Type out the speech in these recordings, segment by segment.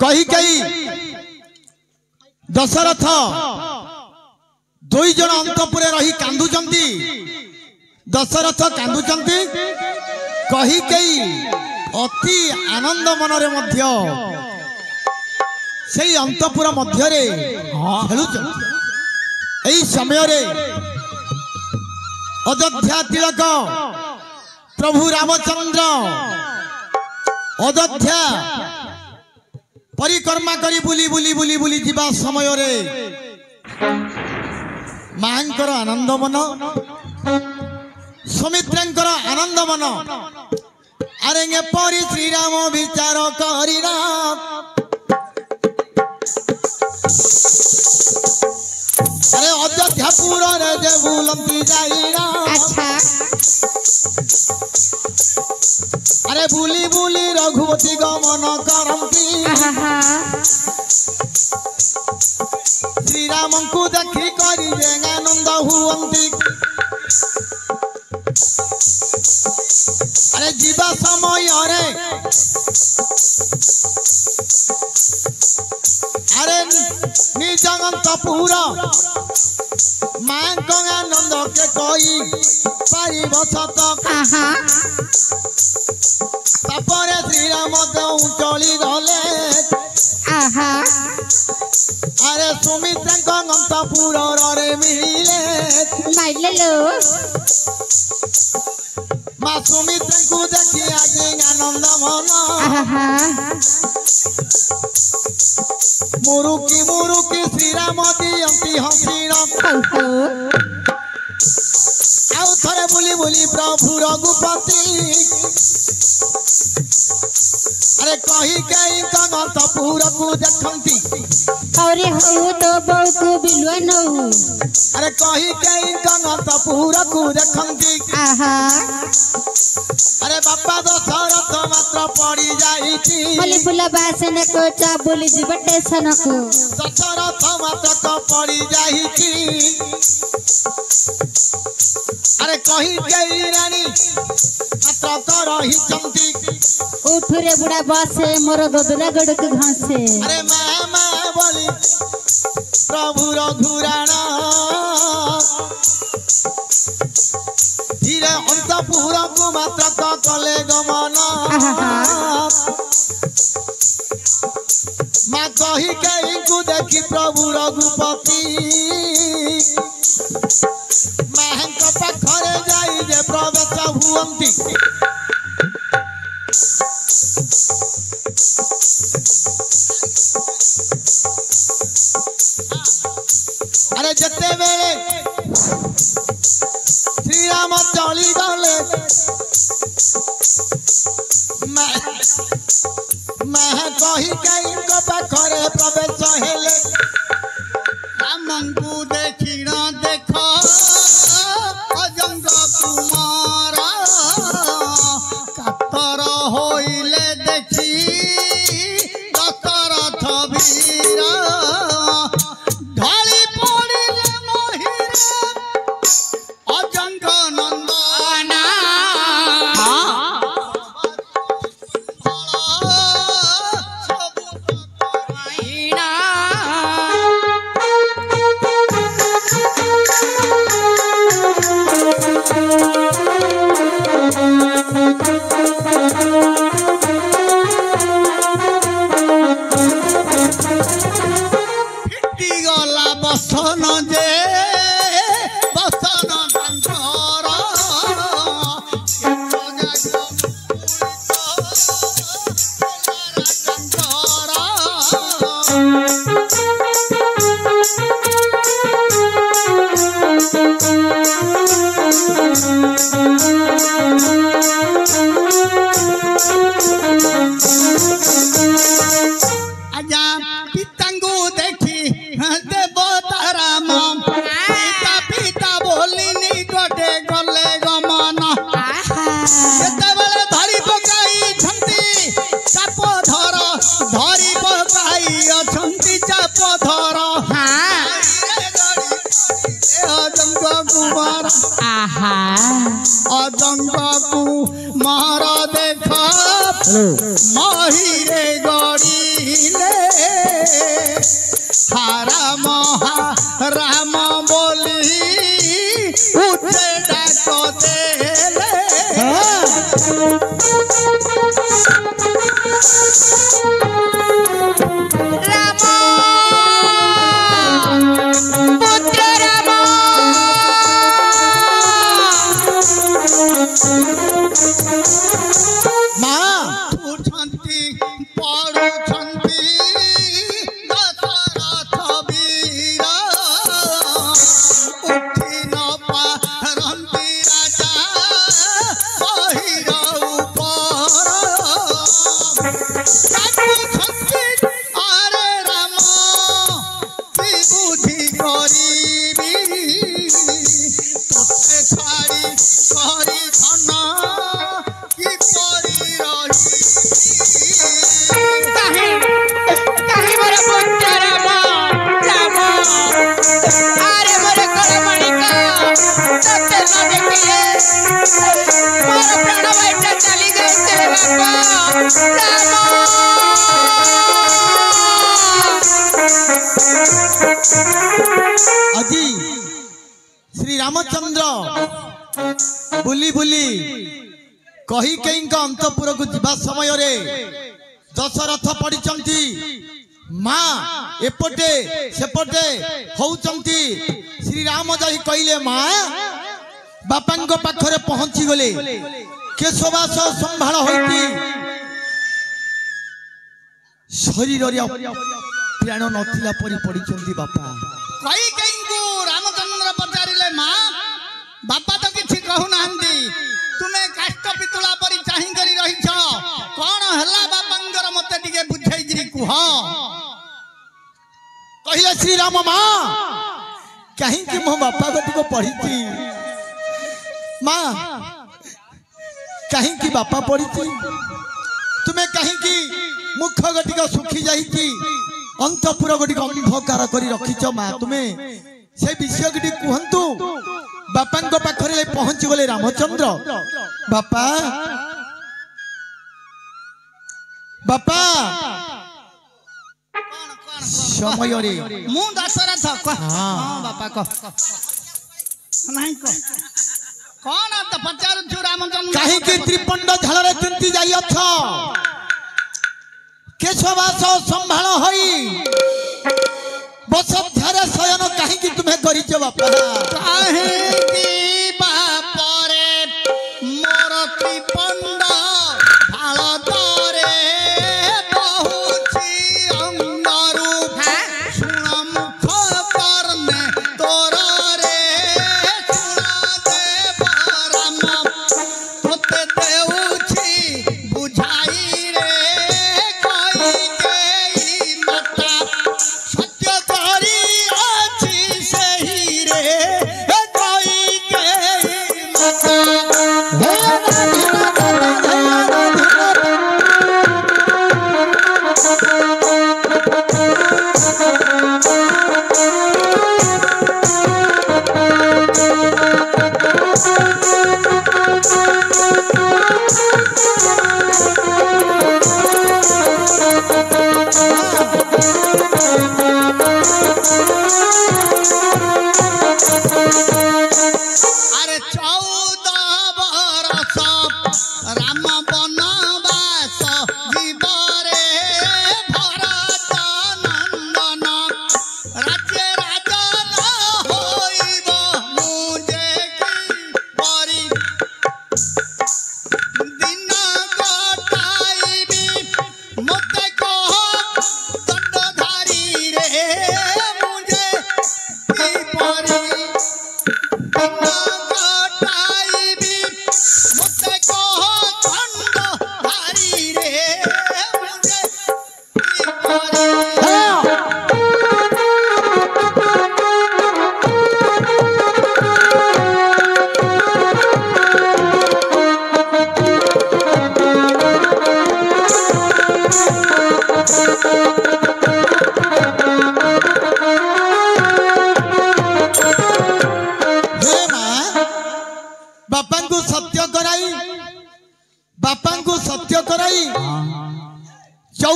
कही कही दशरथ दुई जन अंतपुरे रही कांदुचंती दशरथ कांदुचंती कही कही अति आनंद मनरे मध्य सेई अंतपुर मध्यरे खेलुचंती एई समय रे अयोध्या तिलक प्रभु रामचंद्र अयोध्या परिक्रमा करी बुली बुली बुली बुली जीवा समय रे मांकर आनंद मन सुमित्रांकर आनंद मन अरे परी श्रीराम विचार करिना अरे अयोध्यापुर रे जे बुलंती जाइना अच्छा अरे बुली बुली रघुपति गमन करती श्रीराम को देखी करी आनंद हुअंती अरे जीवा समय रे अरे निज अंतपुर मां को आनंद के कोई पारिब सत तापरे श्रीराम देऊ चली गले अरे सुमित्रा अंतपुर रे मिले माँ सुमित्रा को देखी आज आनंद मन मुरुकी श्रीराम दियंती हसीण आउ थरे बुली बुली प्रभु रघुपति अरे कही कही अंतपुर को देखंती अरे हो तो बहु बिलवा न अरे कही कही अंतपुर को देखंती अरे बापा दशरथ मात्र पड़ी जाइछि बोली बुला बासन को चा बोली जीव स्टेशन को दशरथ मात्र को पड़ी जाइछि अरे कही कही रानी मात्र तो रही चंती उठुरे बुढ़ा बसे मोर गोदला गड़क घासे अरे मां बोली प्रभु रघुराण धीरे अंतपुर को मात्र तो कले गमन मां कही कही को देखी प्रभु रघुपति मां को पाखरे जाई जे प्रवेश हुअंती अरे जते बेले श्रीराम चली गले मैं कही कहीं को पाखरे प्रवेश हेले राम को देखी न देखो अजंग कुमार कातर होइले देखी दशरथ वीर ढाली पड़िले महिरे अजंग नंदना बसन जे बसन कंठर आजा पितांगु देखी देवता राम महिरे गड़िले राम राम बोली उठे डाक देले আজি श्री रामचंद्र बुली बुली कही कई अंतपुर को जीवा समय रे दशरथ पड़िचंती माँ एपटे सेपटे होउचंती श्री राम जाई कहले माँ बापांग पाखरे पहुंची गले केशवास संभाळ होती शरीर प्राण नथिला परी पड़िचंती बापा कई कई को रामचंद्र पचारिले माँ बापा तो किसी कहू नांदी तुम्हें काष्ट पितुला परी चाहि करी रही छ कोन हल्ला बापांगर मते टिके बुझाई गिरी कुह कहले श्री राम माँ कहीं कि मो बापा गति को पढ़ी थी माँ कहीं कि बापा पढ़ी थी तुम्हें कहीं कि मुख गति को सुखी जाई थी अंतपुर गति को अंधकार करी रखी छ माँ तुम्हें से विषय गति कहंतु बापांग पाखरे पहुंची गले रामचंद्र बापा बापा समय रे मु दशरथ हां बापा को नहीं को कौन तो पचारु छु रामचंद्र कहीं के त्रिपंड झालरे तिंती जाई अथ केशवास संभाळ होई बसध्यारे शयन कहीं की तुम्हें करी छ बापा कहीं की बापरे मोर त्रिपंड झाल तरे बहुची अंगारू सुन मुख करने तोर रे सुना देव राम तोते देउछि बुझाई रे कई केई मता सत्य करी अछि सही रे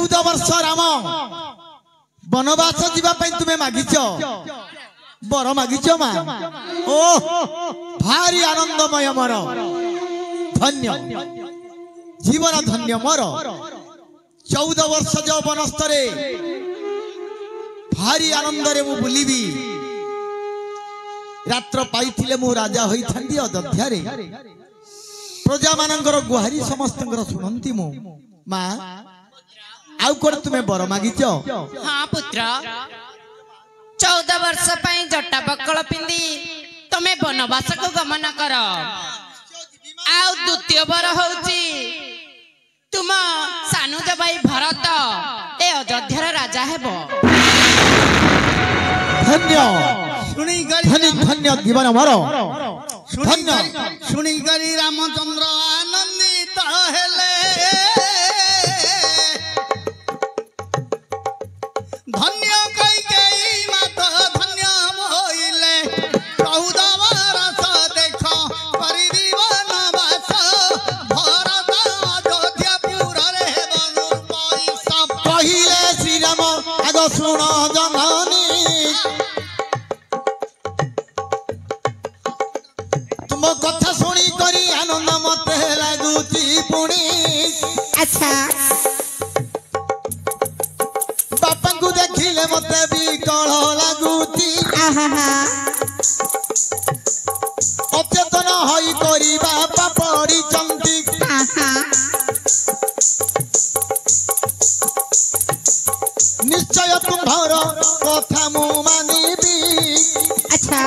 14 वर्ष राम वनवास जीवा तुम्हें मागिच बर मागिच मा ओ भारी आनंदमय मोर धन्य जीवन धन्य मोर 14 वर्ष जो वनस्थरे भारी आनंद रे मु बुलिबी रात्र पाइथिले मु राजा होई थांदी अयोध्या रे प्रजा मानकर गुहारी समस्त शुणती मु माँ आउ कोन तुम्हें बर मागिच हाँ पुत्र 14 वर्ष पाई जटा बकल पिंदी तमे वनवास को गमन कर आउ द्वितीय बर होउची तुम सानुज भाई भरत ए अयोध्यार राजा हेबो धन्य शुणी धन्य धन्य जीवन मोर धन्य शुणी करी रामचंद्र आनंदित हेले धन्य कैकेयी मात धन्य होइले 14 वर्ष देख करि वनवास भरत अयोध्यापुर रे बनु पैसा कहिले श्री राम आग सुन जननी तुम कथा शुणी करी आनंद मते लागुची पुणी अच्छा बापा को देखिले मते भी कळ लागुची आहा अचेतन होई करी बापा पड़ी चंदी आहा निश्चय तुम्हार कथा मु मानिबी अच्छा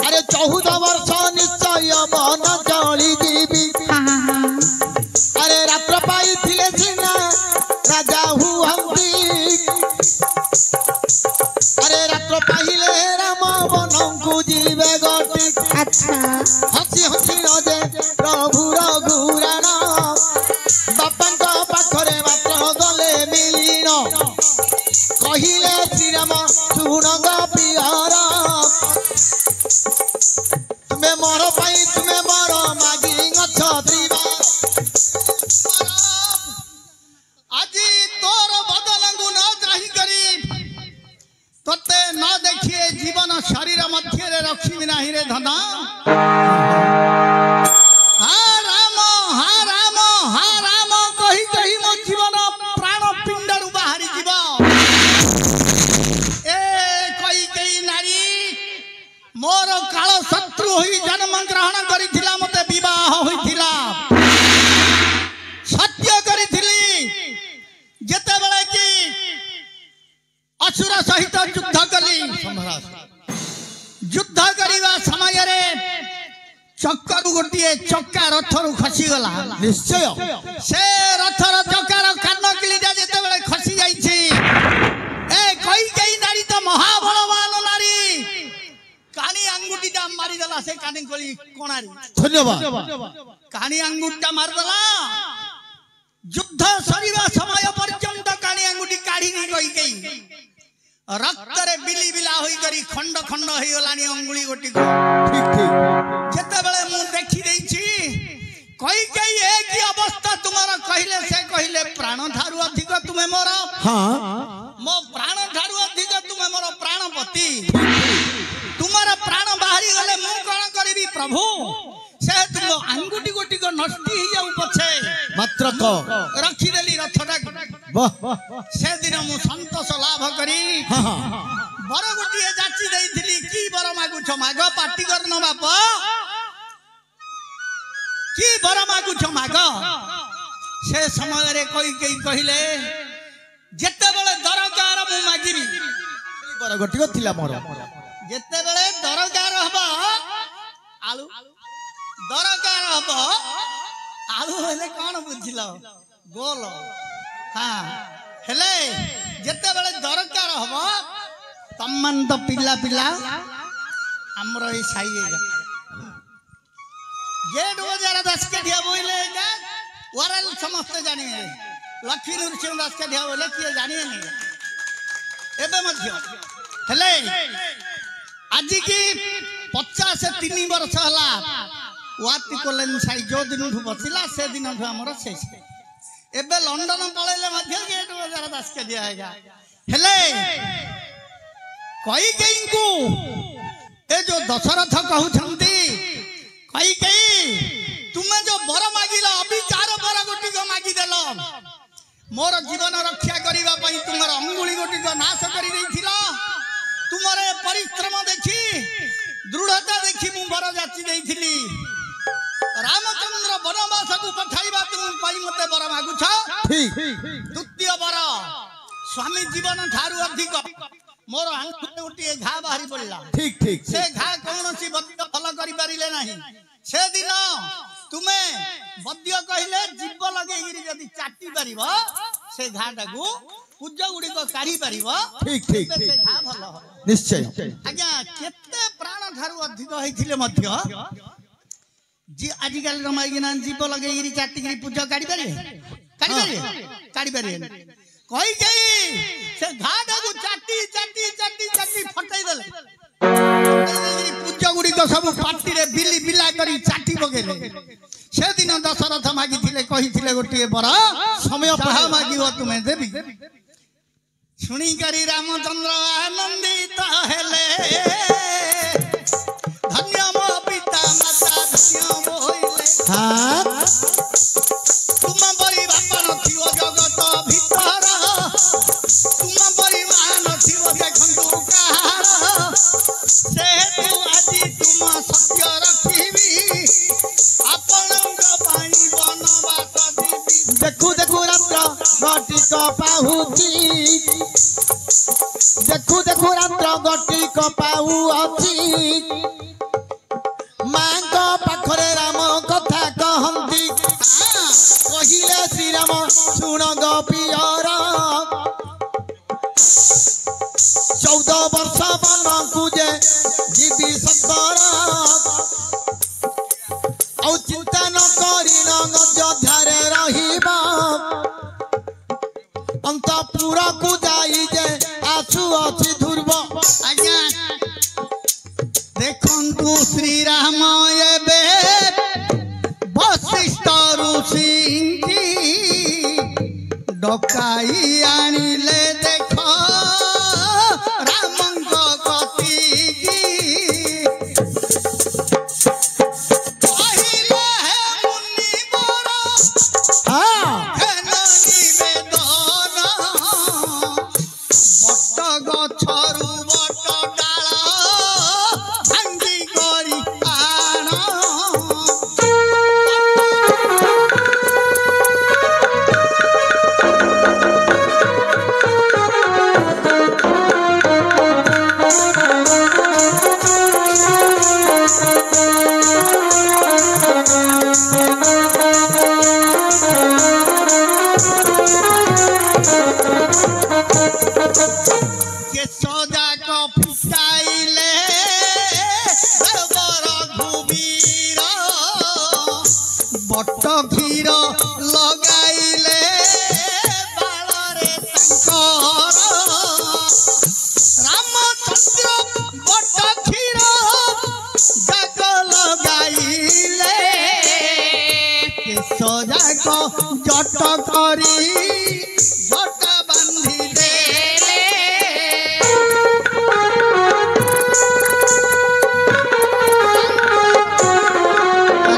अरे 14 वर्ष निश्चय मन जली जीवी आहा अरे रात्र पाई थिले सिना राजा हुअंती अरे रात्र पाइले राम वन को जीवे गति अच्छा हसी हसी नजे प्रभु रघुराण बापा पाखरे मात्र गले मिलिन कहिले श्रीराम शुण पियर तुम्हें मोर पाई तुम्हें बर मागी गछ আজি তোর বদলঙ্গু ন চাহি করি তোতে ন দেখিয়ে জীবন শরীর মধ্যে রক্ষিবি নাহি রে ধন হা রাম কহি কহি মো জীবন প্রাণ পিণ্ডরু বাহারি জীব এ কই কেই নারী মোর কাল শত্রু হই জন্ম গ্রহণ করিছিলা মতে বিবাহ হইছিলা सत्य करी जिते बेले कि असुर सहित युद्ध कली युद्ध करवा समय रे चक्कर गोटे चक्का रथर खसी गला निश्चय से रथर चक्कर कान किलीटा जिते बेले खसी जाइछि ए कई कई नारी तो महाबलवान नारी कानी अंगुटीटा मारी देला से कानी गली कोणारी धन्यवाद कानी अंगुटीटा मार देला युद्ध सरीवा समय पर्यंत कानी अंगुठी काढ़ी नहीं रही गई रक्त रे बिली बिला होई करी खंड खंड होई गलानी अंगुली गोटी को ठीक ठीक जेते बेले मु देखि देछि कई कई एक ही अवस्था तुम्हारा कहिले से कहिले प्राण धारु अधिक तुमे मोर हाँ मो प्राण धारु अधिक तुमे मोर प्राणपति तुम्हारा प्राण बाहरी गले मु कोन करबी प्रभु से तुम अंगुठी गोटी को नष्ट ही जाऊ पछे मात्र को रखी देली रथटा वाह से दिन मु संतोष लाभ करी हाँ हाँ बर गोटी जाची देइथिली की बर मागुछ माग पार्टी करन बाप की बर मागुछ माग से समय रे कोई कई कहिले जेते बेले दरकार मु मागिबी बर गोटी को थिला मोर जेते बेले दरकार हबो आलू दरकार हबो आलू हेले कोन बुझिलो गोल हाँ हेले जेते बेले दरकार हबो तमन तो पिला पिला हमरो ई साई गेट बजार 10 के ढिया बोइले जा वरल समस्त जानी लक्ष्मी नरसिंह दास के ढिया बोले किए जानी नहीं एबे मध्य हेले आज की 53 वर्ष हला वाती कोलेन साई जो दिन बसिला से दिन हमर शेष एबे लंडन पळैले मध्य गेट बजार दास के दिया हैगा हेले कई कई को ए जो दशरथ कहउछंती कई कई तुमे जो बर मागिला अभिचार बर गोटी को मागी देलो मोर जीवन रक्षा करिबा पई तुमर अंगुली गोटी को नाश करि दैथिला तुमरे परिश्रम देखी दृढ़ता देखी मु बर जाची दैथिली रामचंद्र वनवास को पठाइबा तुम पई मते बर मागु छ ठीक द्वितीय बर स्वामी जीवन ठारू अधिक मोर आंखुते उठी घा बाहरी पड़ला ठीक ठीक से घा कौन सी बद्य फल करि पारिले नाही से दिन तुमे बद्य कहिले जीव लगेगिरी यदि चाटी पारिबो से घाटा को पूजा गुडी को काढी पारिबो ठीक ठीक से घा भल निश्चय आज्ञा केते प्राण ठारू अधिक होइथिले मध्य जी आजिकल रमाइगिना जीव लगेगिरी चाटीगिरी पूजा काढी पारिबे कई कई से घाटा को चाटी चाटी चाटी चाटी फटाई देले पूजा गुडी को सब पार्टी रे बिली बिला करी चाटी बगेले से दिन दशरथ मागी थिले कहि थिले गोटी बरा समय पहा मागियो तुमे देबी सुनी करी रामचंद्र आनंदित हेले धन्य मो पिता माता धन्य होइले हां तुम बरी बापा नथिओ जगत भीतर तुम बरी मा नथिओ देखंतु कहार से तू आदि तुम सत्य रखिबी आपनक पाई वनवास दिबी देखु देखु रात्र घटिक पाहुची देखु देखु रात्र घटिक पाहु अछि मांग पाखरे राम कथा कहंती कहिले श्री राम सुन गोपियर 14 वर्ष बन को जे जीवी सतर औ चिंता न करी न अयोध्यारे रहिबा अंतपुर को जाई जे आसु अछि ध्रुव आज्ञा देखंतु श्री राम एबे वशिष्ठ ऋषि डकाई आनिले देख रामंग गति पहिले हे मुनि बर हां हेन निवेदन बट गछरु बट डाल भांगी करी आण के सजा को फिटाइले बर घुबीर बट भीर लगाइले बाଳରେ तांकर रामचंद्र बट क्षीर जाग लगाइले के सजा को जट करी जट बांधी देले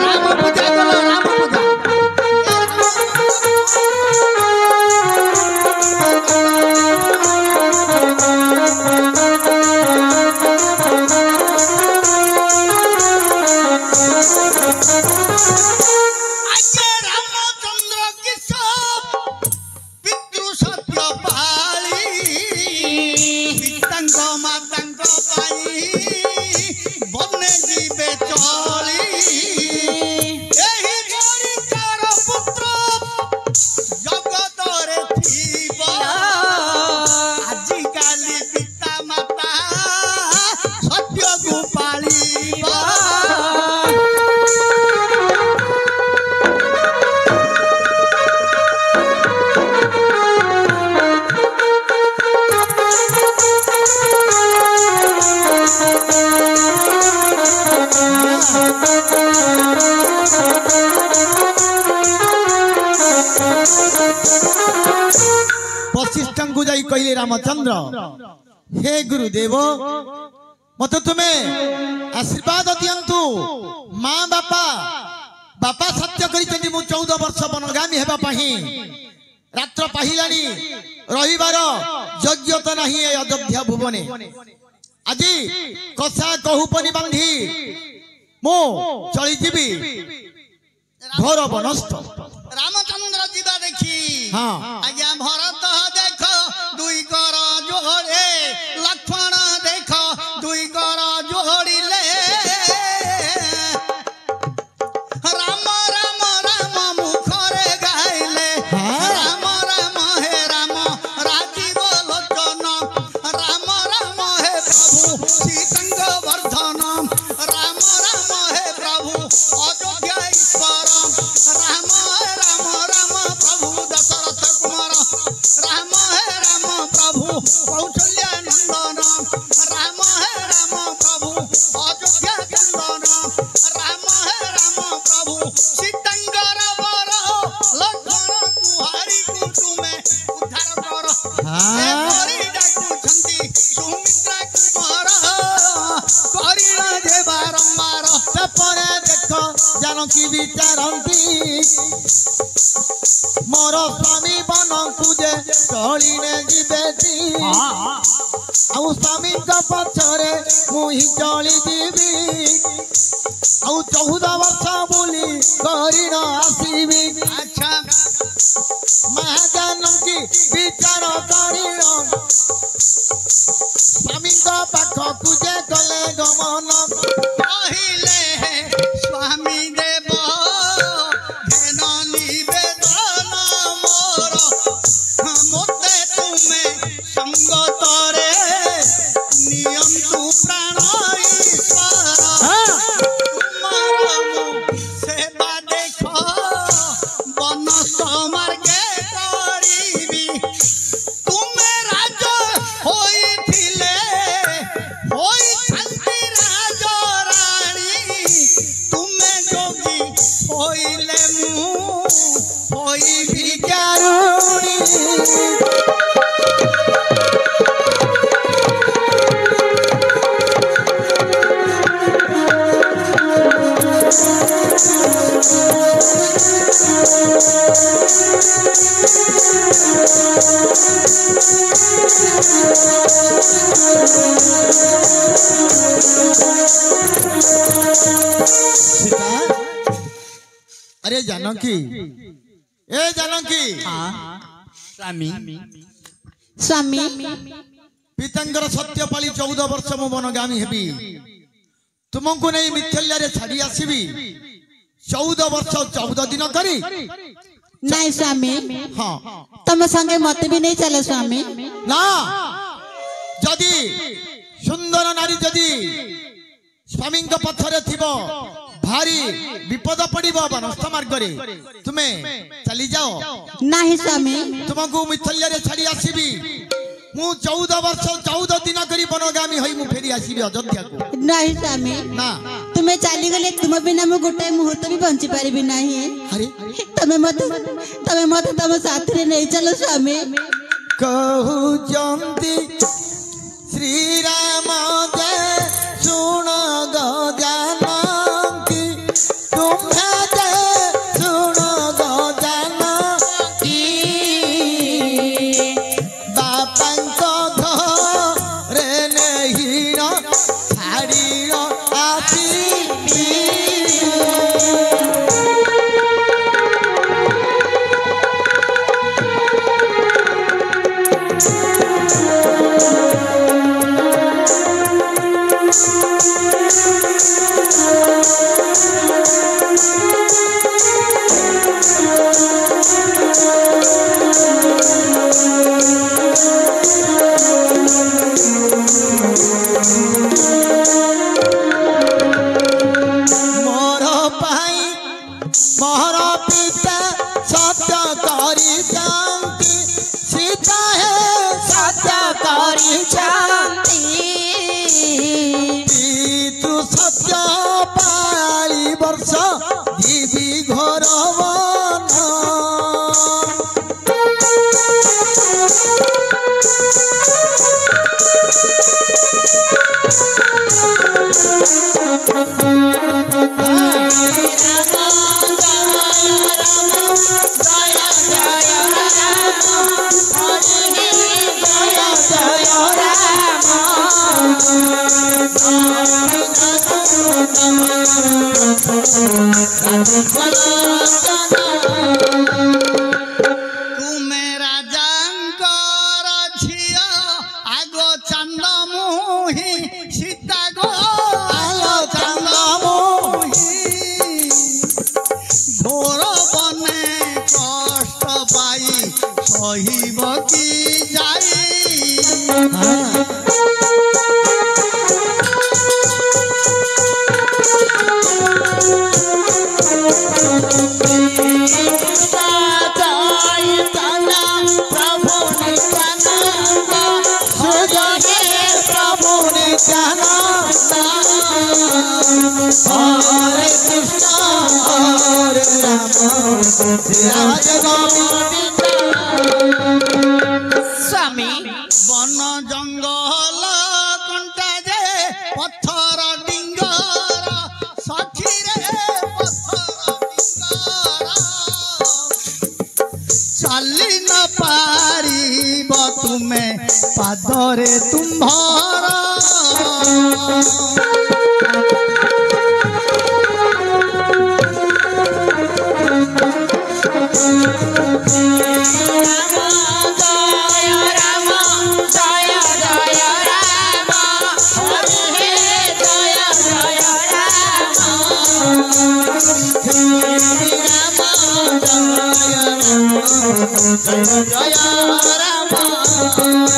राम पूजा कलो राम पूजा आगे रामचंद्र की सब पितृ सत्य जाई कहले रामचंद्र हे गुरुदेव मत तुम्हें आशीर्वाद दियंतु माँ बापा बापा सत्य करिसेंती मु 14 वर्ष वनगामी हेबा पही रात्र पाहिलानी रविवार योग्यता नहीं ए अयोध्या भुवने আজি कसा कहूपनी बांधी मु चली जीवी घोर बनस्थ रामचंद्र जीवा देखी हाँ आज्ञा भरत देख दुई कर जोड़े लक्ष्मण देख दुई कर जोड़िले राम राम राम मुखरे गाइले राम राम हे राम राजीव लोचन राम राम हे प्रभु सीतंग वर्धन राम राम हे प्रभु अयोध्या ईश्वर राम राम राम प्रभु दशरथ कुमार राम हे राम प्रभु कौशल्या नंदन राम हे राम प्रभु अयोध्या कंदन राम हे राम प्रभु सीतंगर वर लक्ष्मण कुहारी को तुमे उद्धार कर एपरि डाकुछंती सुमित्रा कुमार करिला जे बारंबार तपरे देखो जानकी विचारंती मोर स्वामी बन पूजे चलिने जीवेती आउ स्वामी का पछरे मुही चली जीवी आउ 14 वर्ष बोली करी न आसीबी अच्छा महाजानकी विचार करी स्वामी का पाख पूजे कले गमन कहिले स्वामी देव धेन निवेदन मोर मोते तुमे संगतरे नियंतु प्राण ईश्वर तुमर सेवा देख बन समार्गे करिबी तुमे राज होइथिले होई शांति राज रानी तुमे जोगी होइले मु होइबी कारुणी सीता अरे जानकी ए जानकी स्वामी स्वामी पितांगर सत्यपाली 14 वर्ष मु वनगामी हेबी तुमको नहीं मिथल्या रे छाड़ी आसीबी 14 वर्ष 14 दिन करी नहीं स्वामी हाँ तुम संगे मत भी नहीं चले स्वामी ना जदि सुंदर नारी जदि स्वामी पथरे थिबो भारी विपद पड़िबो वनस्थ मार्ग रे तुमे चली जाओ नहीं स्वामी तुमको मिथल्या रे छाड़ी आसीबी मु 14 वर्ष 14 दिन करी वनगामी होई मु फेरी आसीबी अयोध्या को नहीं स्वामी ना तुम्हें चली गले तुम बिना मु गोटे मुहूर्त भी बंची पारिबी नहीं अरे तमे मत तम साथ रे नहीं चलो स्वामी कहू जंती श्री राम जय सुन गो जानकी तुम्हें जय सुन गो जानकी बापा घरे नहीं छाड़ी आसीबी मोहर पिता सत्य करी जानती सीता है सत्य करी जानती तू सत्य पाली वर्ष दीवी घर वन ତୁମେ ରାଜାଙ୍କର ଝିଅ ଆଗ ଚନ୍ଦ୍ରମୋହୀ ସୀତା ଗୋ ଆଗ ଚନ୍ଦ୍ରମୋହୀ ଘୋର ବନେ କଷ୍ଟ ପାଇ ସହିବ କି ଯାଇ ସ୍ୱାମୀ ବନ ଜଙ୍ଗଲ କଣ୍ଟା ଯେ ପଥର ଡିଙ୍ଗର ସଖିରେ ପଥର ଡିଙ୍ଗର ଚାଲି ନ ପାରିବ ତୁମେ ପାଦରେ ତୁମ୍ଭର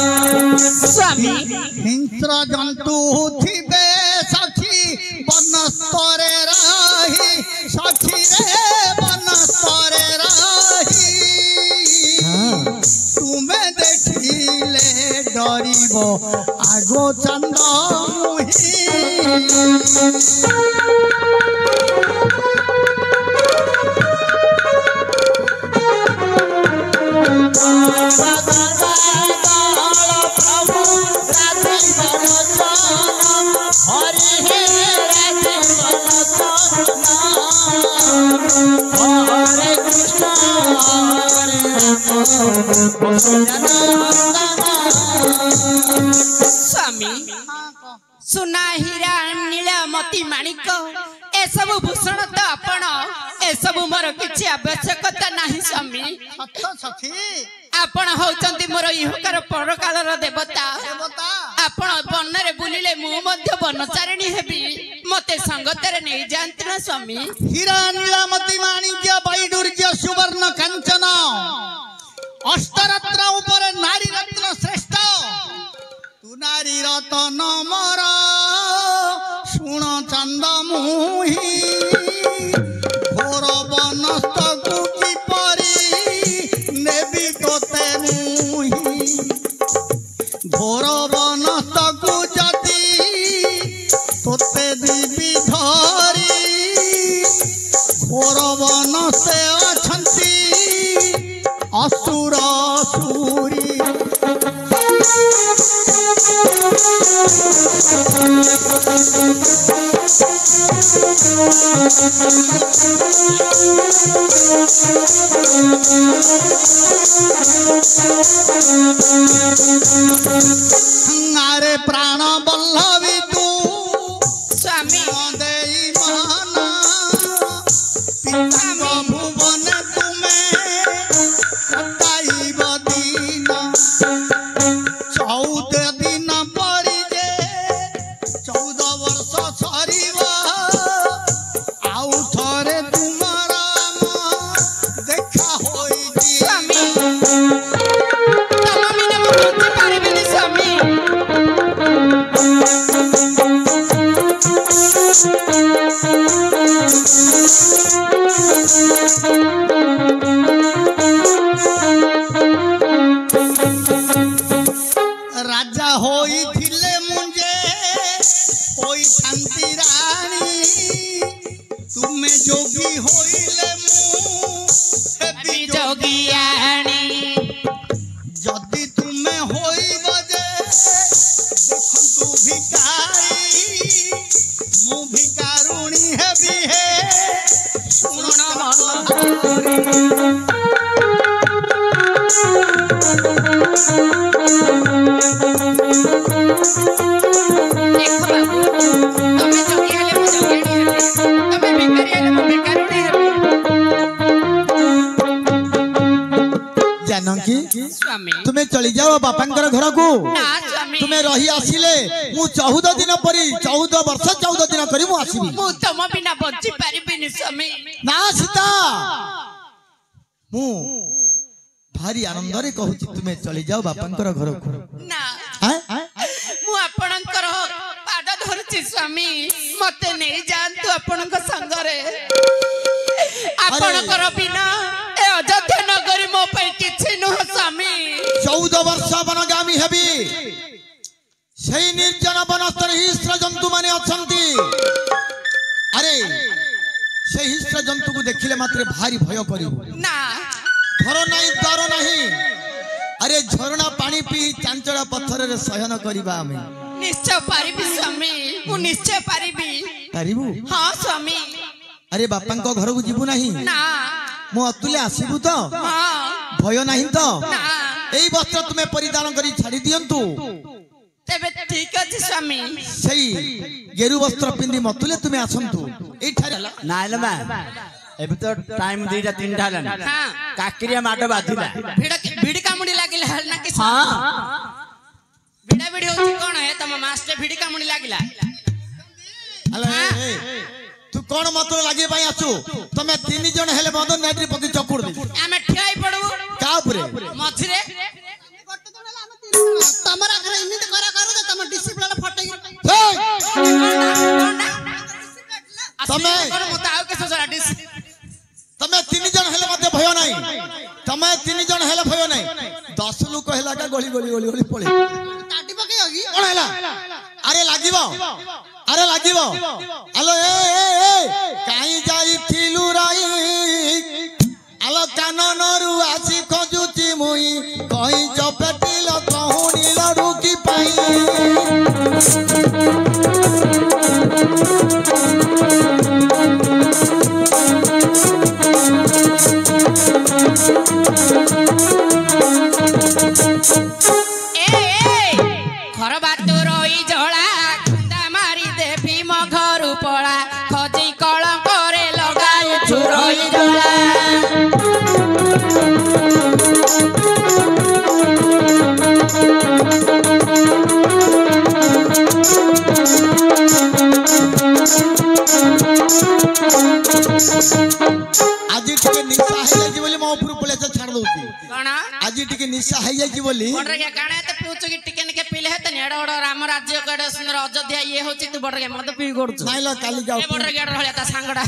ସ୍ୱାମୀ ହିଂସ୍ର ଜନ୍ତୁ ଥିବେ ସଖୀ ବନସ୍ତରେ ରହି ସଖୀରେ ବନସ୍ତରେ ରହି ତୁମେ ଦେଖିଲେ ଡରିବ ଆଗ ଚନ୍ଦ୍ରମୋହୀ ସ୍ୱାମୀ ସୁନା ହୀରା ନୀଳମତି ମାଣିକ ଏସବୁ ଭୂଷଣ ତ ଆପଣ ଏସବୁ ମୋର କିଛି ଆବଶ୍ୟକତା ନାହିଁ ସ୍ୱାମୀ ସତ ସଖୀ ଆପଣ ହଉଛନ୍ତି ମୋର ଇହକାର ପରକାଳର ଦେବତା ଦେବତା ଆପଣ ବନରେ ବୁଲିଲେ ମୁଁ ମଧ୍ୟ ବନଚାରିଣୀ ହେବି ମତେ ସଙ୍ଗତରେ ନେଇଯାଆନ୍ତି ନା ସ୍ୱାମୀ ହୀରା ନୀଳମତି ମାଣିକ୍ୟ ବୈଡୂର୍ଯ୍ୟ ସୁବର୍ଣ୍ଣ କାଞ୍ଚନ ଅଷ୍ଟରତ୍ନ ଉପରେ ନାରୀ ରତ୍ନ ଶ୍ରେଷ୍ଠ ତୁ ନାରୀ ରତନ ମୋର ଶୁଣ ଚନ୍ଦ୍ରମୋହୀ ଘୋର ବନସ୍ତକୁ କିପରି ନେବି ତୋତେ ମୁହିଁ ଘୋର ବନସ୍ତକୁ ଯଦି ତୋତେ ଦେବି ଧରି ଘୋର ବନସ୍ତେ ଅଛନ୍ତି ଅସୁର ସୁରୀ ଆରେ ପ୍ରାଣ ବଲ୍ଲଭୀ ତୁ ସ୍ୱାମୀ ଦେଇ ମହାନ ପିତାଙ୍କ ଭୁବନ ତୁମେ କଟାଇବ ଦିନ 14 ଦିନ ପରି ଯେ 14 ବର୍ଷ ସରିବ ଆଉ ଥରେ ତୁମର ଦେଖା ହୋଇଛି ସ୍ୱାମୀ ତମ ବିନା ମୁଁ ବଞ୍ଚି ପାରିବିନି ସ୍ୱାମୀ ରାଜା ହୋଇଥିଲେ ମୁଞ୍ଜେ ହୋଇଥାନ୍ତି ରାଣୀ ତୁମେ ଯୋଗୀ ହୋଇଲେ ମୁଁ ହେବି ଯୋଗୀ ଯୋଗିଆଣୀ ଯଦି ତୁମେ ହୋଇବ ଯେ ଦେଖନ୍ତୁ ଭିକାରୀ ମୁଁ ଭିକାରୀ ଦେଖ ବାବୁ ତମେ ଯୋଗୀ ହେଲେ ମୁଁ ଯୋଗିଣୀ ହେବି ତମେ ଭିକାରୀ ହେଲେ ମୁଁ ଭିକାରୁଣୀ ହେବି जानकी ସ୍ୱାମୀ तुम्हें चली जाओ बापांकर घर को ନା ସ୍ୱାମୀ तुम्हें रही आसिले मु 14 दिन परी 14 वर्ष 14 दिन करी मु आसीबी ମୁଁ ତମ ବିନା ବଞ୍ଚି ପାରିବିନି ସ୍ୱାମୀ ना सीता मु भारी आनंद रे कहूची तुम्हें चली जाओ बापांकर घर को ନା हैं ମୁଁ ଆପଣଙ୍କର ପାଦ ଧରୁଛି ସ୍ୱାମୀ ମତେ ନେଇ ଯାଆନ୍ତୁ ଆପଣଙ୍କ ସାଙ୍ଗରେ ଆପଣଙ୍କର ବିନା ଏ ଅଯୋଧ୍ୟା ନଗରୀ ମୋ ପାଇଁ କିଛି ନୁହଁ ସ୍ୱାମୀ 14 वर्ष वनगामी हेबी सेई निर्जन वनस्तर हिंस्र जंतु माने अछंती अरे से हिंस्र जंतु को देखिले मात्र भारी भय करिवो ନା घर नहीं डर नहीं अरे झरना पानी पी चांचड़ा पत्थर रे शयन करिबा हमें ନିଶ୍ଚୟ ପାରିବି ସ୍ୱାମୀ ମୁଁ ନିଶ୍ଚୟ ପାରିବି पारिबु ହଁ ସ୍ୱାମୀ अरे बापा को घर को जीवु नहीं ନା मु अतुले आसीबु तो ହଁ भय नहीं तो ନା एई वस्त्र तुम्हें परिधान करी छाड़ी दियंतु ତେବେ ଠିକ ଅଛି ସ୍ୱାମୀ सेई गेरु वस्त्र पिंदी मतुले तुम्हें आसंतु एई ठारे नाइले मा एबे तो टाइम 2टा 3टा हलन ହଁ काकरिया माड बाधिला ଭିଡି କାମୁଡି ଲାଗିଲା ନା କି हां ଭିଡା ଭିଡି ହଉଛି କଣ ହେ ତମ ମାସଟେ ଭିଡି କାମୁଡି ଲାଗିଲା अले ए तू कोन मतुले लागे भाई आसु तमे 3 जण हेले मदन नाइट्री पति चकुर दे ଆମେ ଠିଆ ହେଇ ପଡବୁ का उपरे ମଝିରେ ତମର ଆଗରେ ଏମିତି କରା କର ଯେ ତମ ଡିସିପ୍ଲିନ ଫଟେଇ ତମେ ମତେ ଆଉ କେସ ଜଣା तमे 3 जण हेले मते भय नाही तमे 3 जण हेले भय नाही 10 लोक हेला का गोली गोली गोली गोली पळे କାଟି ପକେଇବ କି कोन हेला अरे लागिबो हेलो ए काई जाई थिलु राई आलो काननरु आसी खजुची मुई कहि चपेटिल कहूनी लडू की पाई घर बात रही जला खुंदा मारी देवी म घर पड़ा खजी कलंक रे लगाई छुरई जला आज टिके निशा है जाई बोली मो ऊपर पळे छाड़ दउची कण आज टिके निशा है जाई बोली बडरगे काणे त पिउछु कि टिकन के पिले हेत नेड ओड राम राज्य कड सुंदर अयोध्या ये होची तू बडरगे मत पी गडछु नाइला काली जाऊ ए बडरगे रहले ता सांगडा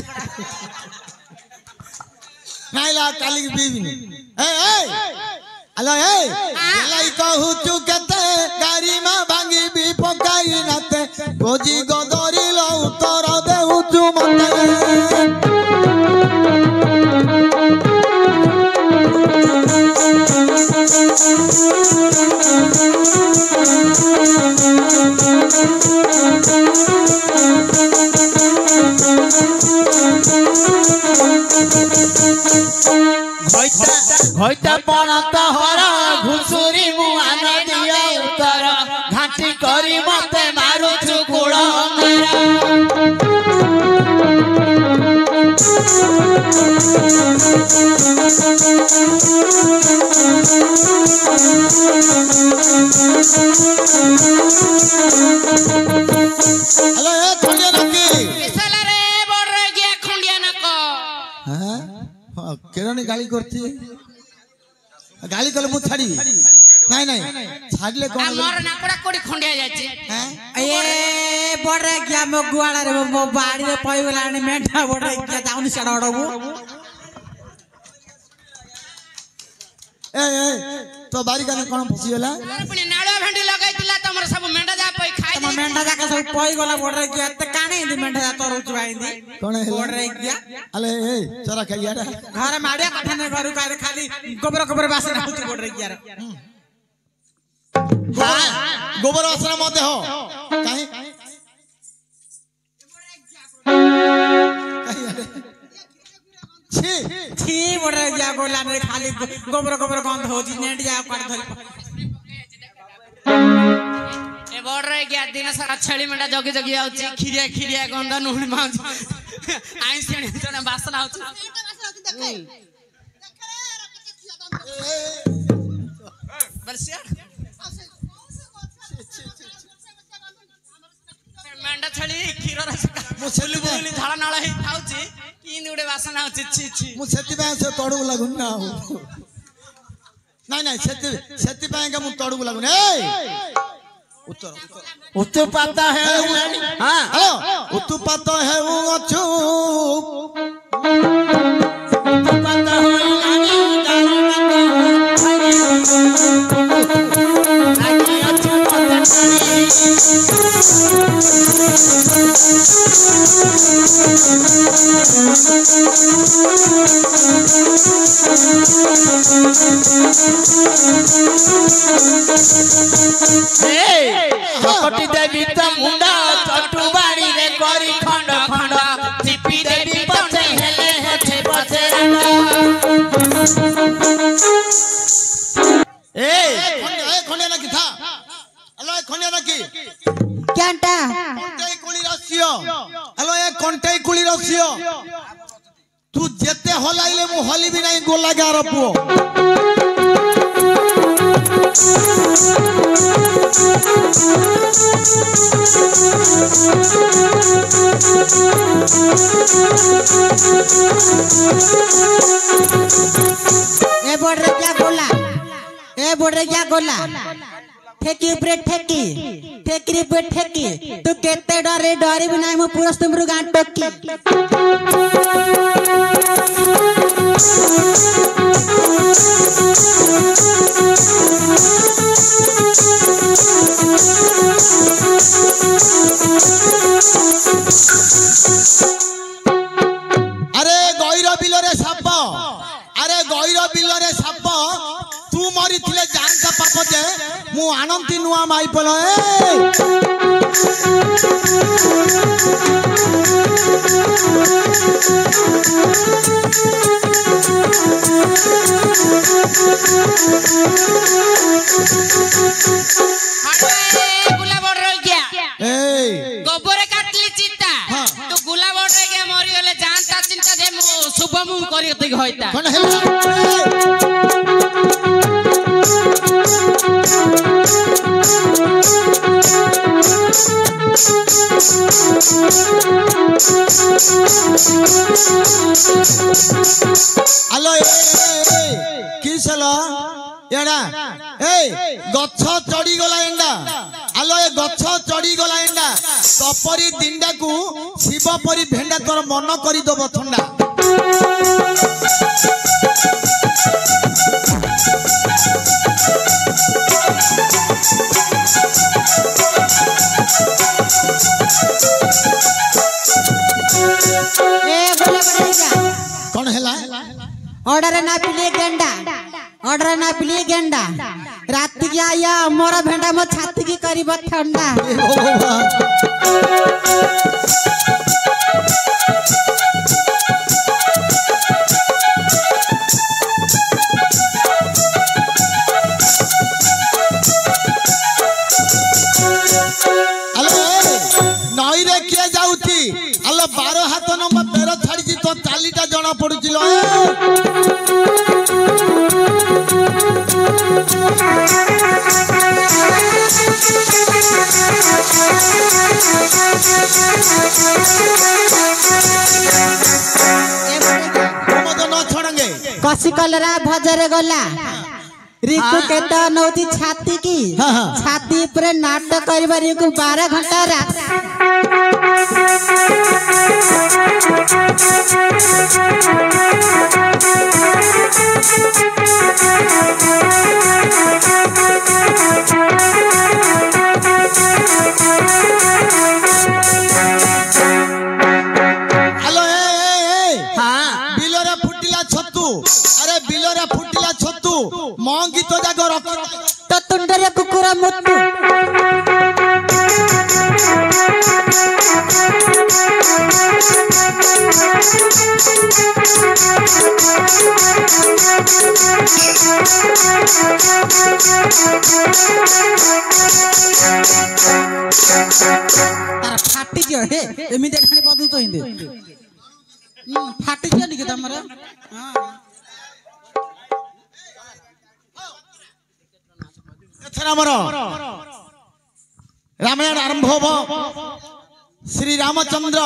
नाइला काली बीविनी ए हेलो लाई कहू चुकते गारी मा भांगी भी पकाई नाते भोजी गदरी लो उत्तर देउ चु मते घोइता पणत हर घुसुरी मुआन दिया उतर घाटी करी मते मारू चुकुळ हेलो ए खंडिया नकी किसला रे बडरगे खुंडिया नक हां केरणी गाली करती गाली कले मु छाड़ी नहीं नहीं छाड़ले कोन मोर नाकड़ा कोडी खुंडिया जाची हैं ए बडरे क्या मो गुवाला रे मो बाड़ी रे पई गलानी मेंढा बडरे क्या जाउनी सेडा अडबु ए तो बारी काने कोन फसी गेला पुणी नाळो भेंडी लगाइतिला तमर सब मेंढा जा पई खाइ तम मेंढा जाके सब पई गला बडरे क्या त काने इंदी मेंढा जा तोरुच बाइंदी कोन है बडरे क्या अले ए चरा खाइयाडा घर माडिया कथा ने घरु कारे खाली गोबर गोबर बासे नाउची बडरे क्या रे गोबर आसरा मते हो काहे छी छी ठी बड़े गया गोला ने खाली गोबर गोबर गंध होजी नेट जा काट धरी ए बड़ रे गया दिन सारा छेली मेंढा जगी जगी आउची खिरिया खिरिया गंध नुहड़ी माउची आई सेणी जने बासना आउची बरसिया मेंढा छेली खीर रस मुसली बुली झाड़ा नाला ही खाउची किन उडे बासना आउची छी छी मु सेति पे से तोड़ू लागुन ना नहीं नहीं सेति पे का मु तोड़ू लागुन ए उत्तर उत्तर पाता है हाँ हेलो उत्तु पाता है वो अच्छू उत्तर पाता हो चकटी देवी तो मुंडा चटू बाड़ी रे करी खंड खंड चिपी देवी पछे हेले हेछे पछे खंडे ना की था अल्लाह खंडे ना की क्यांटा कंटेई कुली रसियो हेलो ए कंटेई कुली रसियो तू जेते हलाइले मु हली भी नहीं गोला गार पुओ ए बोल रे क्या गोला ठेकी ऊपर ठेकी ठेकी ऊपर ठेकी तू केते डरे डरे भी नहीं मु पूरा तुमरु गांठ टोकी अरे गौर बिलरे साप अरे गौर बिलरे साप तू मरी थिले जान का पाप जे मु आनंदी नुआ माई पलो हाडे गुला बड़ रे गया ए गोबरे काटली चिता हाँ। तो गुला बड़ रे गया मरी गले जानता चिंता जे शुभ मुंह करी तई होइता कौन है हेलो किसला एडा ए गछ चढ़ी गला एंडा हेलो ए गछ चढ़ी गला एंडा तपरी दिंडा को शिव परी भेंडा तोर मन करी दब ठंडा ए बोला बड़ेगा कौन हैला ऑर्डर ना पिले गेंडा ऑर्डर ना पिले गेंडा रात की आया मोरा भेंडा मो छाती की करीब ठंडा ए भगवान हेलो नई रे किए जाउची हेलो 12 हाथ नंबर 13 छाड़ी जी तो 40 टा जणा पडुचिलो मत न छोड़ेंगे कसी कलरा भजरे गला रिकु केता नौती छाती की हाँ, हाँ। छाती पर नाटक करिबा रिकु 12 घंटा रात हेलो ए हाँ बिलरे फुटिला छतु अरे बिलरे फुटिला छतु म गीत जाग रख तो तुंडरे कुकुर मुत्तु तार फाटी जो हे एमिते खाने बदु तो हिंदे फाटी जो निके तमरा हां एथरा हमर रामायण आरंभ हो श्री रामचंद्र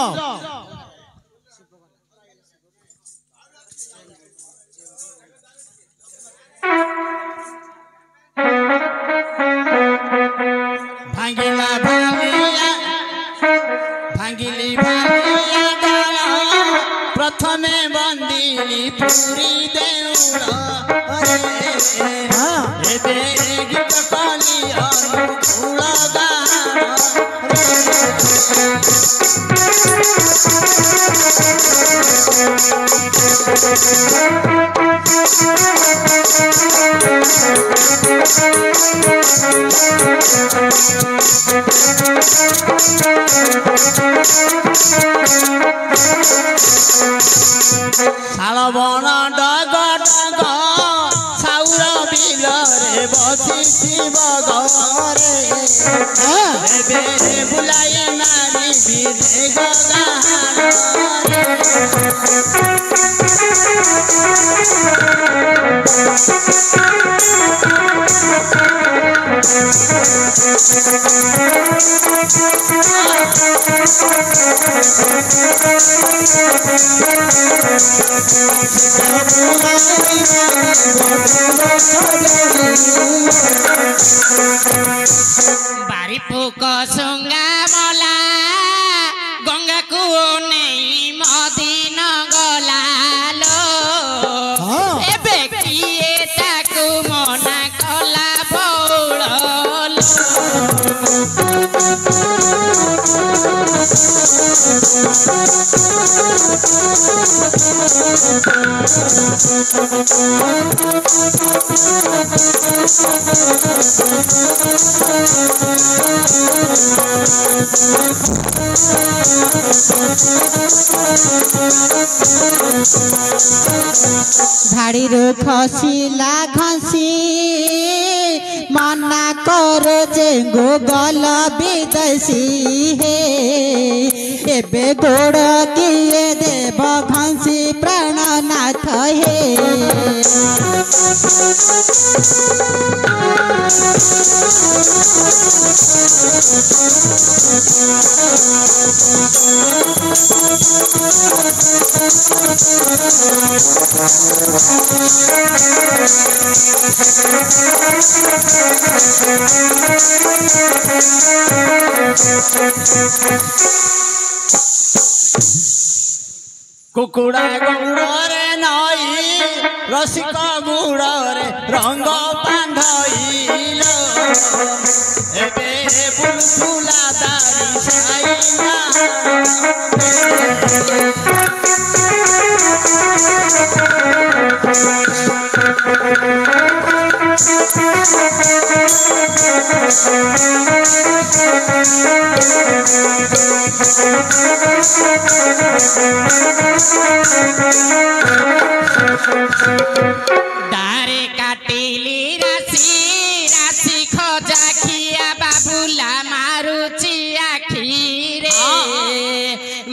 भांगिला भांगिया भांगिली भांगिया डाल प्रथमे बंदिली पुरी देउल एबे गीत कली अनुकूल गान শালবন ডগ ডগ সাউর বিলরে বসিছিব গরে এবে বুলাই নারী বিধে बारी पुक सुंगा मला गंगा को नहीं मदिन गलालो एबे किए ताकू मना कला बौड़लो झाड़ी रो खसिला घसी मना करो जे गोगल विदेशी हे एबे गोड़ किए देव घसी प्राणनाथ हे कुकुड़ा गुड़रे नई रसिक गुड़रे रंग बांधइल एबे बुलबुला दारी साइना दारे काटिली राशि राशि खजा खिया बाबुला मारुची आखिरे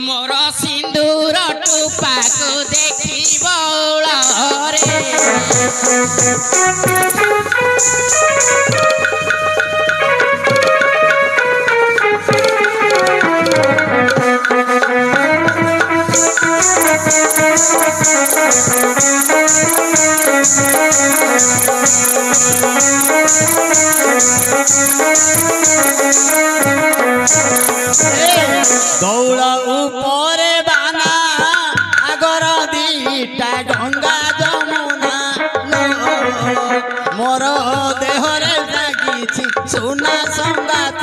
मोर सिंदूर टुपा को देखी बौଳରେ दौड़ ऊपरे बाना आगर दीटा गंगा जमुना मोर देहरे लागिछि सुना संगात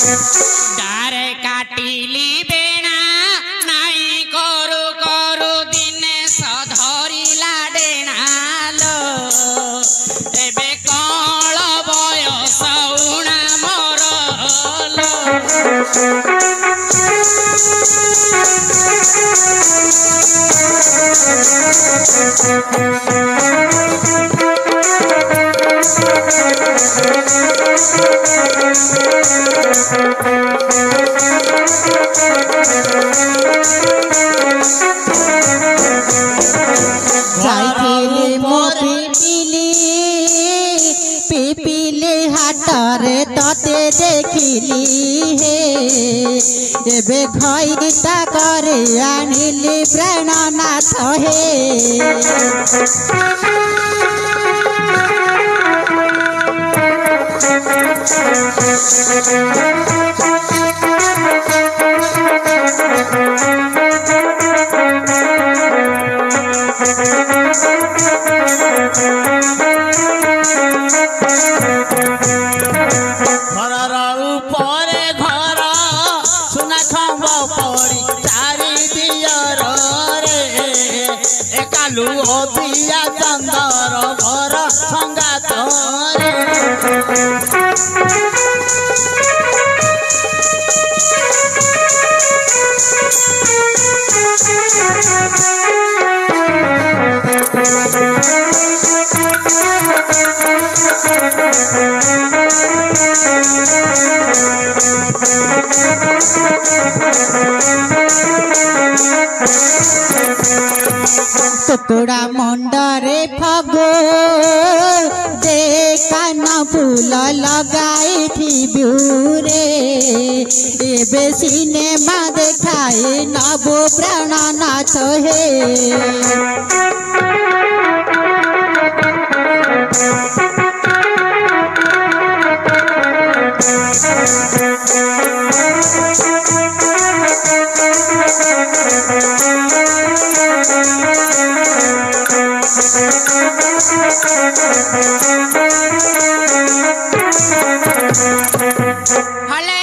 डारे काटिली बेणा नाई करू करू दिने सधरिला डेणालो एबे कळ बयस उणा मरलो ଯାଇଥିଲି ମୋ ପିପିଲି ହାଟରେ ତତେ ଦେଖିଲି ହେ ଏବେ ଘଇଟା କରି ଆଣିଲି ପ୍ରାଣନାଥ ହେ ଘରର ଉପରେ ଘର ସୁନା ଖମ୍ବ ପଡ଼ି ଚାରି ଦିଅରରେ ଏକାଲୁ ଅଦିଆ ଚନ୍ଦର ଘର ସଙ୍ଗାତରେ କୁକୁଡ଼ା ମୁଣ୍ଡରେ ଫଗୁ ଦେ କାନ ଫୁଲ ଲଗାଇଥିବୁ ରେ ଏବେ ସିନେମା ଦେଖାଇ ନବୁ ପ୍ରାଣନାଥ ହେ ହଲେ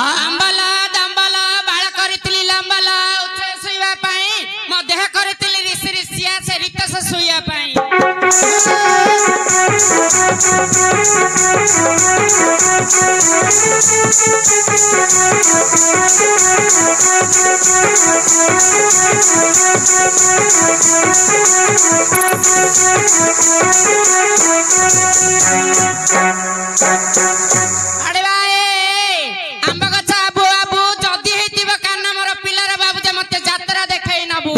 ଆମ୍ବଲ ଦମ୍ବଲ ବାଳ କରିଥିଲି ଲମ୍ବଲ ଉଚ୍ଚ ଶୋଇବା ପାଇଁ ମୋ ଦେହ କରିଥିଲି ରିସି ରିସିଆ ସେ ରିତସ ଶୋଇବା ପାଇଁ ଆଡେ ଭାଇ ଆମ୍ବ ଗଛ ଆବୁ ଆବୁ ଯଦି ହେଇଥିବ କାନ ମୋର ପିଲାର ବାବୁ ଯେ ମତେ ଯାତ୍ରା ଦେଖେଇ ନବୁ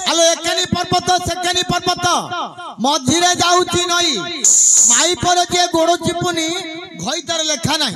আলো একানি পর্বত সেকানি পর্বত মঝিরে যাউছি নই মাই পরে যে গোড় চিপুনি ঘইতার লেখা নাই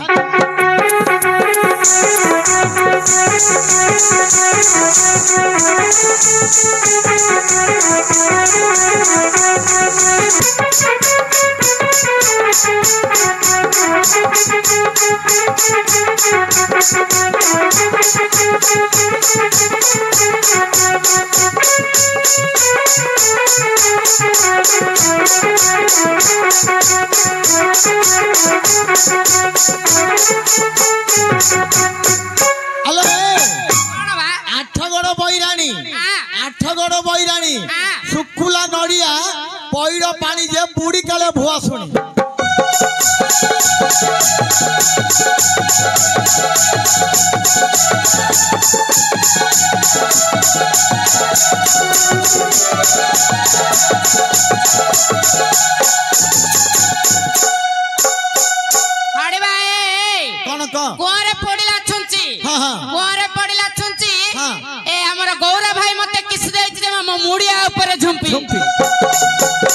আলো କଣ ବା আঠগড় বৈরাণী আঠগড় বৈরাণী শুকুলা নড়িয়া পইড় পানি যে বুড়ি কালে ভুয়া শুনি ଆଡେ ଭାଇ କଣ କ କୁଆରେ ପଡିଲା ଛୁଞ୍ଚି ହଁ ହଁ କୁଆରେ ପଡିଲା ଛୁଞ୍ଚି ହଁ। ଏ ଆମର ଗୌର ଭାଇ ମତେ କିସି ଦେଇଛି ଯେ ମୋ ମୁଡିଆ ଉପରେ ଝୁମ୍ପି ঝুম্পি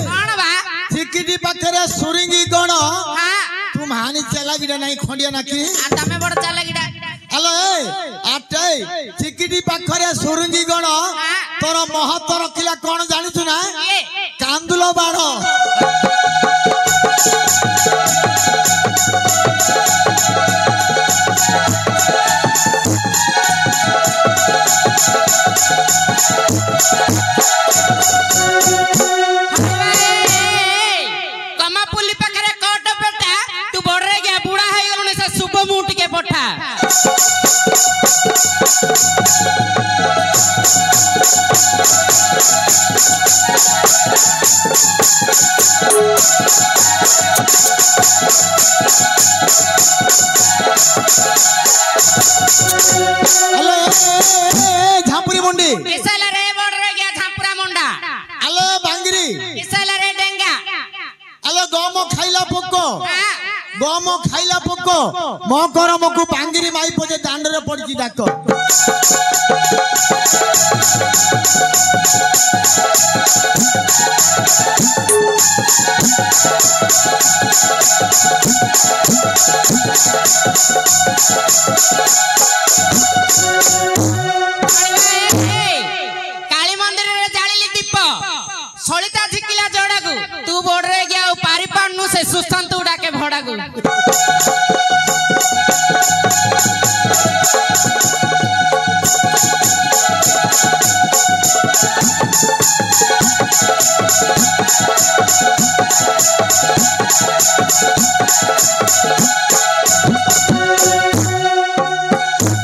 कौन बा चिकिटी पाखरे सुरिंगी गण हाँ तू महानी चला गिरा नहीं खंडिया नाकी आ तमे बड़ चाला गिडा हेलो आटे चिकिटी पाखरे सुरिंगी गण तोर महत्व रखिला कौन जानिछु ना ये कांदुलो बाण कमा पुली पाखरे कोट बेटा तू बड़रे गया बूढ़ा है गलुने से सुबह मुंट के पठा हेलो झापुरी मुंडी किसला रे बड़रे गया झापुरा मुंडा हेलो बांगरी किसला रे डेंगा हेलो गम खाइला पोको हाँ गम खाइला पोको मो करमकु बांगरी माई पजे दांड रे पड़ची डाक काली मंदिर रे जालिली दीप सलिता झिकिला जोड़ागु तू बड़रे गया पारी पानु से सुस्तंत उड़ा के भड़ागु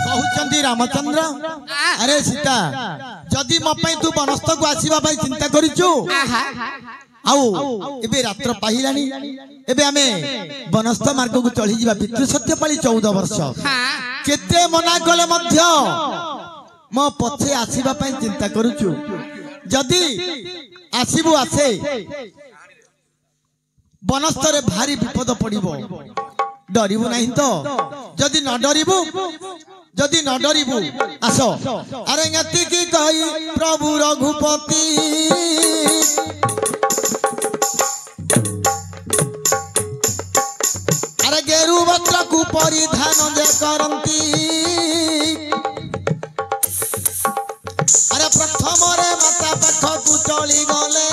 कहउचंदी रामचंद्र अरे सीता जदि मो पई तू बनस्थ को आसीबा पई चिंता करिचु आहा आउ एबे रात्र पाहिलानी एबे आमे बनस्थ मार्ग को चढ़ी जीवा पितृ सत्य पाली 14 वर्ष हाँ केते मना कले मध्य मो पछे आसीबा पई चिंता करूचु जदि आसीबु आसे बनस्थ रे भारी विपद पड़िबो डरिबु नहीं तो जदि न डरिबु जदि न डरिबु आसो अरे ngati की कही प्रभु रघुपति अरे गेरु वस्त्र को परिधान जे करंती अरे प्रथम रे माता पाख को चली गले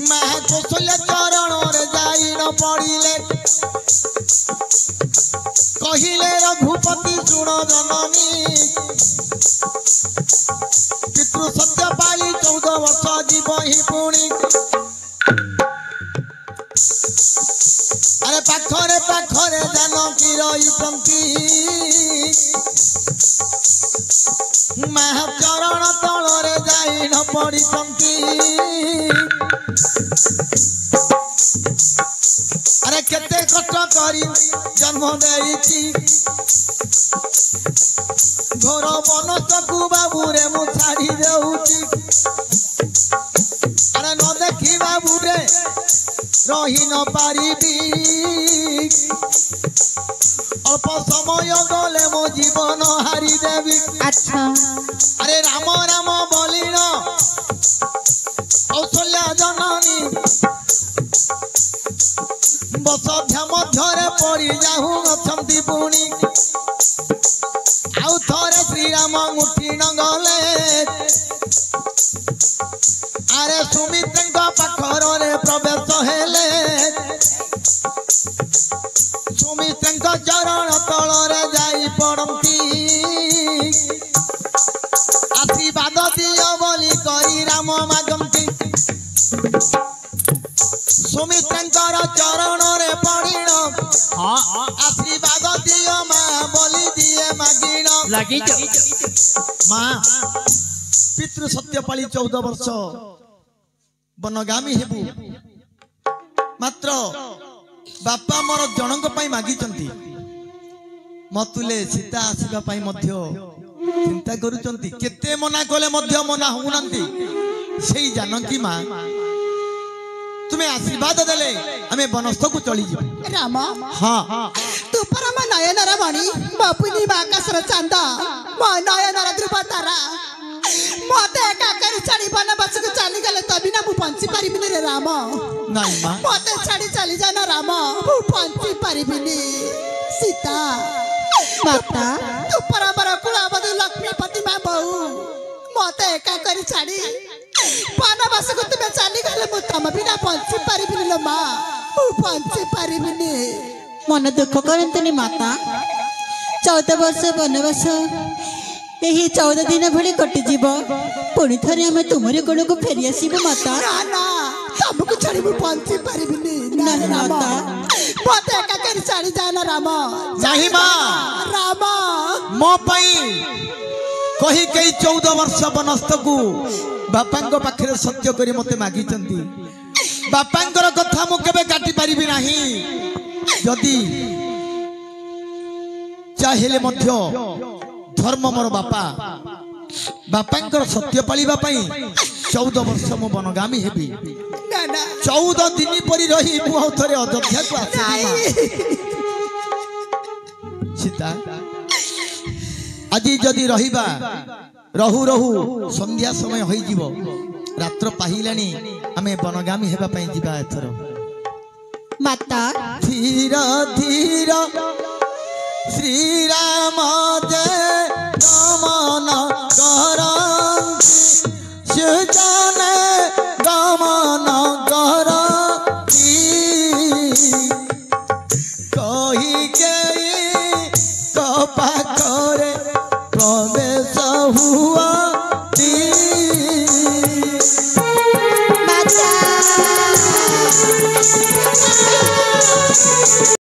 महा कौशल्य चरण रे जाई न पड़िले कहिले रघुपति सुन जननी पितृ सत्य पाली 14 वर्ष जीव ही पुणी अरे पाखरे जानकी रही महा चरण तल जाई न पड़ी अरे केते कष्ट करी जन्म देइछि घोर बनसकु बाबू रे मु छाड़ी देउछि अरे न देखी बाबू रे रही न पारिबी अल्प समय गले मो जीवन हारी देवी अच्छा अरे राम राम बोलिन कौशल्या जननी बसध्या मध्यरे पड़ी जाहु अछंती पुणी आउ थरे श्रीराम उठी न गले अरे सुमित्रଙ୍କ पाखरे प्रवेश हेले सुमित्रଙ୍କ चरण तଳରେ जाई पड़ंती आशीर्वाद दियो बोली करी राम मागंती सुमित्रଙ୍କର चरणरे पड़िण आशीर्वाद दियो मां बोली दिए मागिण लगी मां पितृ सत्यपाली 14 वर्ष बनगामी हेबु मात्र बापा मोर जनक पाई मागिचंती मतुले सीता आसीबा पाई मध्य चिंता करूचंती केते मना कले मध्य मना होउनांती सेई जानकी मां तुम्हें आशीर्वाद देले आमे बनस्थ को चली जीव राम हाँ तू परम नयनर मणि बापुनी आकाशर चांद मो नयनर ध्रुव तारा मते एका करी छाड़ी बनवास को चली गले तभी ना मु पंची पारिबिनी रे राम नहीं माँ मते छाड़ी चली जाना राम मु पंची पारिबिनी सीता माता तू परमर कुलावती लक्ष्मीपति मां बहु मते एका करी छाड़ी बनवास को तुम चली गले मु तम बिना पंची पारिबिनी लो मां मु पंची पारिबिनी मन दुख करंतनी माता 14 वर्ष बनवास यही 14 दिन भली कटि जीव पुणी थरे आमे तुमरे कोण को फेरी आसीबो माता ना ना तुमको छाड़ी मु पंची पारिबिनी ना माता मते एका करी छाड़ी जाना राम नहीं माँ राम मो पई कही कही 14 वर्ष बनस्थ को बापांको पाखरे सत्य करी मते मागी चंती बापांकर कथा मु केबे काटी पारिबी नाही जदी चाहेले मध्य धर्म मोर बापा बापांकर सत्य पालिबा पई 14 वर्ष मु बनगामी हेबी ना ना 14 दिन परी रही मु थरे अयोध्या को आसी सीता আজি जदि रहिबा रहु रहु संध्या समय होई जीवो रात्र पाहिलानी आमे बनगामी हेबा पई जीवा एथर माता धीर धीर श्री राम जय गमन करंती सुजने गमन करंती कही गई कपा करे प्रवेश हुआ